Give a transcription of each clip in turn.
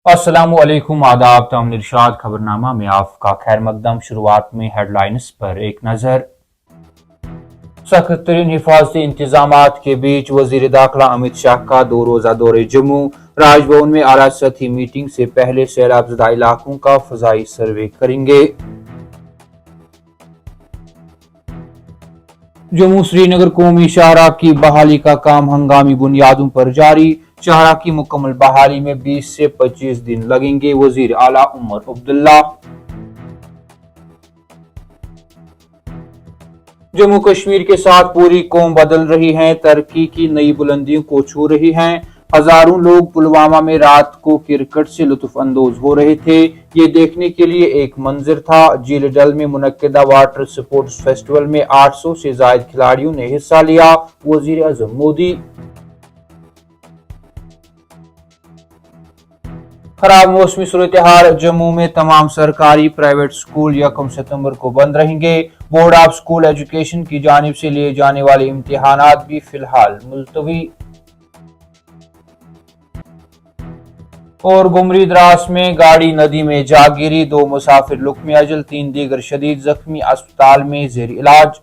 अस्सलामु अलैकुम आदाब तमाम इरशाद खबरनामा में आपका खैर मकदम। शुरुआत में हेडलाइंस पर एक नजर। सख्त तरीन हिफाजती इंतजामात के बीच वजीर दाखिला अमित शाह का 2 रोज़ा दौरे जम्मू। राजभवन में आला सतही मीटिंग से पहले सैलाब ज़दा इलाकों का फजाई सर्वे करेंगे। जम्मू श्रीनगर कौमी शाहराह की बहाली का काम हंगामी बुनियादों पर जारी। शाहराह की मुकम्मल बहाली में 20 से 25 दिन लगेंगे। वजीर आला उमर अब्दुल्ला। जम्मू कश्मीर के साथ पूरी कौम बदल रही है, तरक्की की नई बुलंदियों को छू रही है। हजारों लोग पुलवामा में रात को क्रिकेट से लुत्फ अंदोज हो रहे थे। ये देखने के लिए एक मंजर था। झील डल में मुनक्किदा वाटर स्पोर्ट्स फेस्टिवल में 800 से ज्यादा खिलाड़ियों ने हिस्सा लिया। वजीर आजम मोदी। खराब मौसमी सूरत हाल। जम्मू में तमाम सरकारी प्राइवेट स्कूल 1 सितंबर को बंद रहेंगे। बोर्ड ऑफ स्कूल एजुकेशन की जानिब से लिए जाने वाले इम्तिहानात भी फिलहाल मुलतवी। और गुमरी द्रास में गाड़ी नदी में जा गिरी, 2 मुसाफिर लुक्मे अजल, 3 दीगर शदीद जख्मी अस्पताल में जेर इलाज।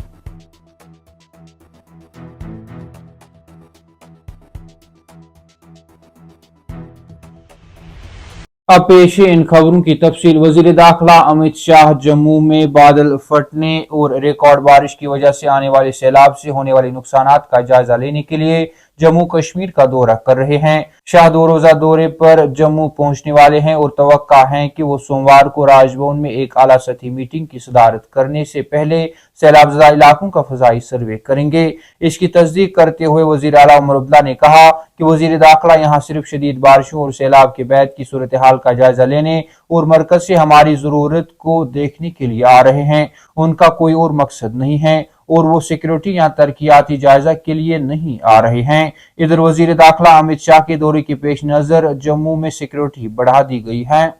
अब पेश है इन खबरों की तफसील। वजीर दाखिला अमित शाह जम्मू में बादल फटने और रिकॉर्ड बारिश की वजह से आने वाले सैलाब से होने वाले नुकसानात का जायजा लेने के लिए जम्मू कश्मीर का दौरा कर रहे हैं। शाह 2 रोज़ा दौरे पर जम्मू पहुंचने वाले हैं और तवक्का है कि वो सोमवार को राजभवन में एक आला सतही मीटिंग की सदारत करने से पहले सैलाबज़दा इलाकों का फजाई सर्वे करेंगे। इसकी तस्दीक करते हुए वजीर आला उमर अब्दुल्ला ने कहा कि वजीर दाखिला यहाँ सिर्फ शदीद बारिशों और सैलाब के बाद की सूरत हाल का जायजा लेने और मरकज से हमारी जरूरत को देखने के लिए आ रहे हैं। उनका कोई और मकसद नहीं है और वो सिक्योरिटी या तरक्याती जायजा के लिए नहीं आ रहे हैं। इधर वजीर दाखिला अमित शाह के दौरे के पेश नजर जम्मू में सिक्योरिटी बढ़ा दी गई है।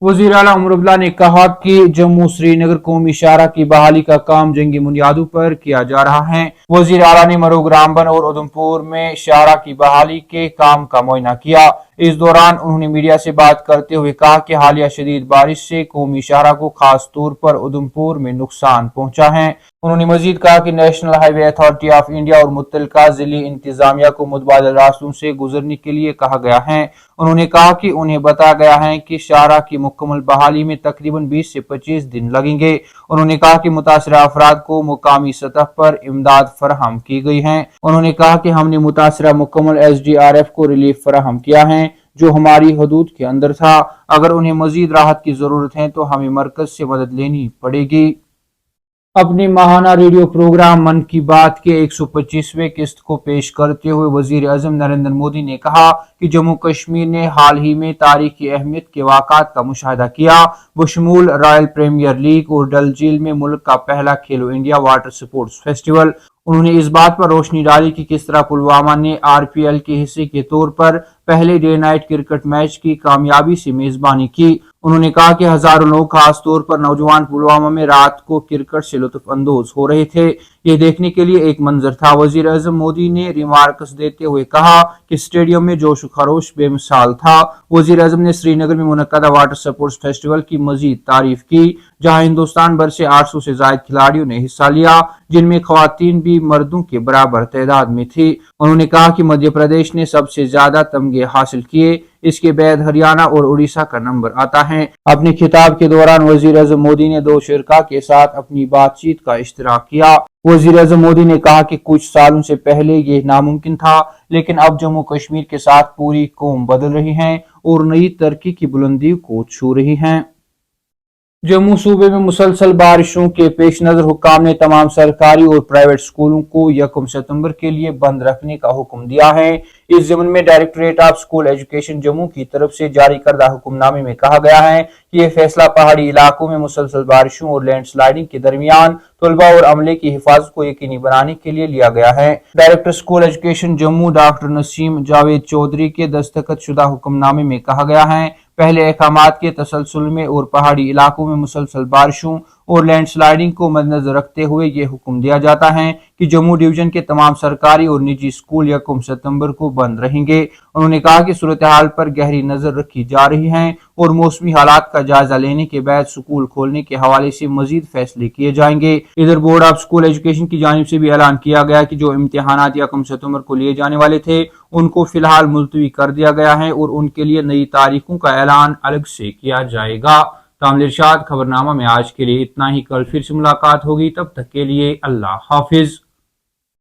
वजीर आला उमर अब्दुल्ला ने कहा कि जम्मू श्रीनगर कौमी शाहराह की बहाली का काम जंगी बुनियादों पर किया जा रहा है। वजीर आला ने मरूग रामबन और उधमपुर में शाहराह की बहाली के काम का मुआयना किया। इस दौरान उन्होंने मीडिया से बात करते हुए कहा कि हालिया शदीद बारिश से कौमी शाहराह को खास तौर पर उधमपुर में नुकसान पहुंचा है। उन्होंने मजीद कहा कि national highway authority of India और मुत्तलका जिली इंतजामिया को मुतबादिल रास्तों से गुजरने के लिए कहा गया है। उन्होंने कहा कि उन्हें बताया गया है कि शाहराह की मुकम्मल बहाली में तकरीबन 20 से 25 दिन लगेंगे। उन्होंने कहा कि मुतासरा अफराद को मुकामी सतह पर इमदाद फराहम की गई है। उन्होंने कहा कि हमने मुतासरा मुकम्मल SDRF को रिलीफ फराहम किया है जो हमारी हदूद के अंदर था। अगर उन्हें मजीद राहत की जरूरत है तो हमें मरकज से मदद लेनी पड़ेगी। अपने माहाना रेडियो प्रोग्राम मन की बात के 125वें किस्त को पेश करते हुए वजीर आजम नरेंद्र मोदी ने कहा कि जम्मू कश्मीर ने हाल ही में तारीखी अहमियत के वाक़ात का मुशाहिदा किया, बशमूल रॉयल प्रीमियर लीग और डल झील में मुल्क का पहला खेलो इंडिया वाटर स्पोर्ट्स फेस्टिवल। उन्होंने इस बात पर रोशनी डाली कि किस तरह पुलवामा ने RPL के हिस्से के तौर पर पहले डे नाइट क्रिकेट मैच की कामयाबी से मेजबानी की। उन्होंने कहा कि हजारों लोग खास तौर पर नौजवान पुलवामा में रात को क्रिकेट से लुत्फ अंदोज हो रहे थे। ये देखने के लिए एक मंजर था। वजीर आजम मोदी ने रिमार्क्स देते हुए कहा कि स्टेडियम में जोश खरोश बेमिसाल था। वजीर आजम ने श्रीनगर में मुनक्किदा वाटर स्पोर्ट्स फेस्टिवल की मजीद तारीफ की जहां हिंदुस्तान भर से 800 से ज्यादा खिलाड़ियों ने हिस्सा लिया, जिनमें खवातीन भी मर्दों के बराबर तादाद में थी। उन्होंने कहा कि मध्य प्रदेश ने सबसे ज्यादा तमगे हासिल किए, इसके बाद हरियाणा और उड़ीसा का नंबर आता है। अपने खिताब के दौरान वजीर आजम मोदी ने 2 शिरका के साथ अपनी बातचीत का इश्तिराक किया। वजीर आजम मोदी ने कहा कि कुछ सालों से पहले ये नामुमकिन था, लेकिन अब जम्मू कश्मीर के साथ पूरी कौम बदल रही है और नई तरक्की की बुलंदी को छू रही है। जम्मू सूबे में मुसलसल बारिशों के पेश नजर हुक्काम ने तमाम सरकारी और प्राइवेट स्कूलों को 1 सितंबर के लिए बंद रखने का हुक्म दिया है। इस ज़मन में directorate of school education Jammu की तरफ से जारी करदा हुक्मनामे में कहा गया है कि यह फैसला पहाड़ी इलाकों में मुसलसल बारिशों और लैंडस्लाइडिंग के दरमियान तलबा और अमले की हिफाजत को यकीनी बनाने के लिए लिया गया है। Director school education Jammu doctor Naseem Javed Chaudhary के दस्तखत शुदा हुक्मनामे में कहा गया है पहले अहकामात के तसलसल में और पहाड़ी इलाकों में मुसलसल बारिशों और लैंडस्लाइडिंग को मद्देनजर रखते हुए ये हुक्म दिया जाता है کہ جموں ڈویژن کے تمام سرکاری اور نجی اسکول 1 ستمبر کو بند رہیں گے۔ انہوں نے کہا کہ صورتحال پر گہری نظر رکھی جا رہی ہے اور موسمی حالات کا جائزہ لینے کے بعد اسکول کھولنے کے حوالے سے مزید فیصلے کیے جائیں گے۔ ادھر بورڈ آف اسکول ایجوکیشن کی جانب سے بھی اعلان کیا گیا کہ جو امتحانات 1 ستمبر کو لیے جانے والے تھے ان کو فی الحال ملتوی کر دیا گیا ہے اور ان کے لیے نئی تاریخوں کا اعلان الگ سے کیا جائے گا۔ تامل ارشاد خبرنامہ میں آج کے لیے اتنا ہی، کل پھر سے ملاقات ہوگی، تب تک کے لیے اللہ حافظ۔